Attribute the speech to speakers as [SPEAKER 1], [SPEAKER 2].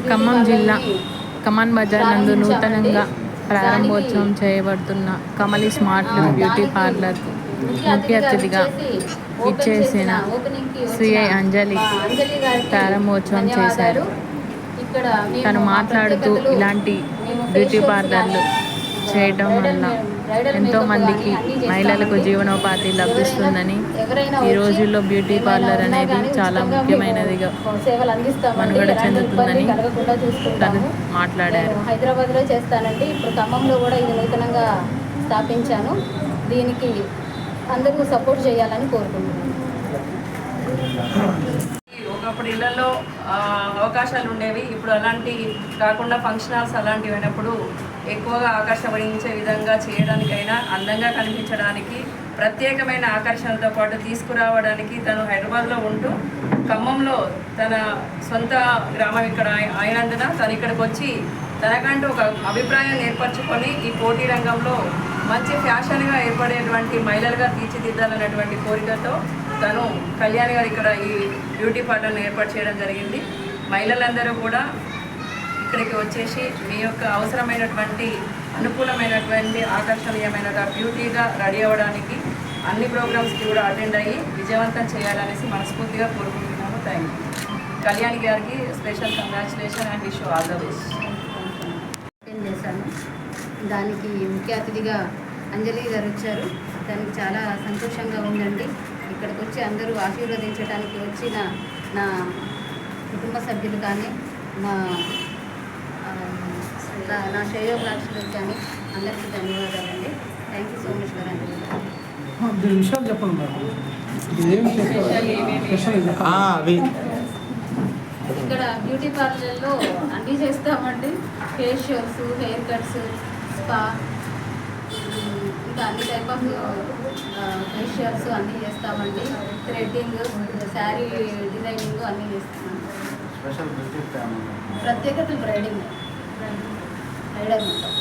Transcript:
[SPEAKER 1] ఖమ్మం జిల్లా కమాన్ బజార్ నందు నూతనంగా ప్రారంభోత్సవం చేయబడుతున్న కమలి స్మార్ట్ బ్యూటీ పార్లర్కు ముఖ్య అతిథిగా ఇచ్చేసిన సిఐ అంజలి ప్రారంభోత్సవం చేశారు. తను మాట్లాడుతూ ఇలాంటి బ్యూటీ పార్లర్లు చేయటం వల్ల ఎంతోమందికి మహిళలకు జీవనోపాధి లభిస్తుందని, ఈ రోజుల్లో బ్యూటీ పార్లర్ అనేది చాలా ముఖ్యమైనదిగా మనుగడ చెందుతుందని తను మాట్లాడారు.
[SPEAKER 2] హైదరాబాద్లో చేస్తానండి, ఇప్పుడు ఖమ్మంలో కూడా ఇది నూతనంగా స్థాపించాను. దీనికి అందరూ సపోర్ట్ చేయాలని కోరుకుంటున్నాను.
[SPEAKER 3] ఒకప్పుడు ఇళ్లలో అవకాశాలు ఉండేవి, ఇప్పుడు అలాంటి కాకుండా ఫంక్షన్ హాల్స్ అలాంటివి అయినప్పుడు ఎక్కువగా ఆకర్షించే విధంగా చేయడానికైనా, అందంగా కనిపించడానికి, ప్రత్యేకమైన ఆకర్షణలతో పాటు తీసుకురావడానికి తను హైదరాబాద్లో ఉంటూ ఖమ్మంలో తన సొంత గ్రామం ఇక్కడ అయినందున తను ఇక్కడికి వచ్చి తనకంటూ ఒక అభిప్రాయాన్ని ఏర్పరచుకొని ఈ పోటీ రంగంలో మంచి ఫ్యాషన్గా ఏర్పడేటువంటి మహిళలుగా తీర్చిదిద్దాలన్నటువంటి కోరికతో తను కళ్యాణి గారు ఇక్కడ ఈ బ్యూటీ పార్లర్ను ఏర్పాటు చేయడం జరిగింది. మహిళలందరూ కూడా ఇక్కడికి వచ్చేసి మీ యొక్క అవసరమైనటువంటి అనుకూలమైనటువంటి ఆకర్షణీయమైన బ్యూటీగా రెడీ అవ్వడానికి అన్ని ప్రోగ్రామ్స్కి కూడా అటెండ్ అయ్యి విజయవంతం చేయాలనేసి మనస్ఫూర్తిగా కోరుకుంటున్నాము. Thank you. కళ్యాణి గారికి special congratulation and wish all the best.
[SPEAKER 2] Attend చేశాను. దానికి ముఖ్య అతిథిగా అంజలి గారు వచ్చారు. దానికి చాలా సంతోషంగా ఉందండి. ఇక్కడికి వచ్చి అందరూ ఆశీర్వదించడానికి వచ్చిన నా కుటుంబ సభ్యులు కానీ, నా శ్రేయోభిలాషులకు కానీ అందరికీ ధన్యవాదాలండి. థ్యాంక్ యూ సో మచ్ గారు. ఇక్కడ బ్యూటీ పార్లర్లో అన్నీ చేస్తామండి. ఫేషియల్స్, హెయిర్ కట్స్, స్పా, ఇంకా అన్ని టైప్ ఆఫ్ ఫేషియల్స్ అన్నీ చేస్తామండి. థ్రెడ్డింగ్, శారీ డిజైనింగ్ అన్నీ చేస్తున్నాం. ప్రత్యేకత బ్రైడింగ్ మొత్తం.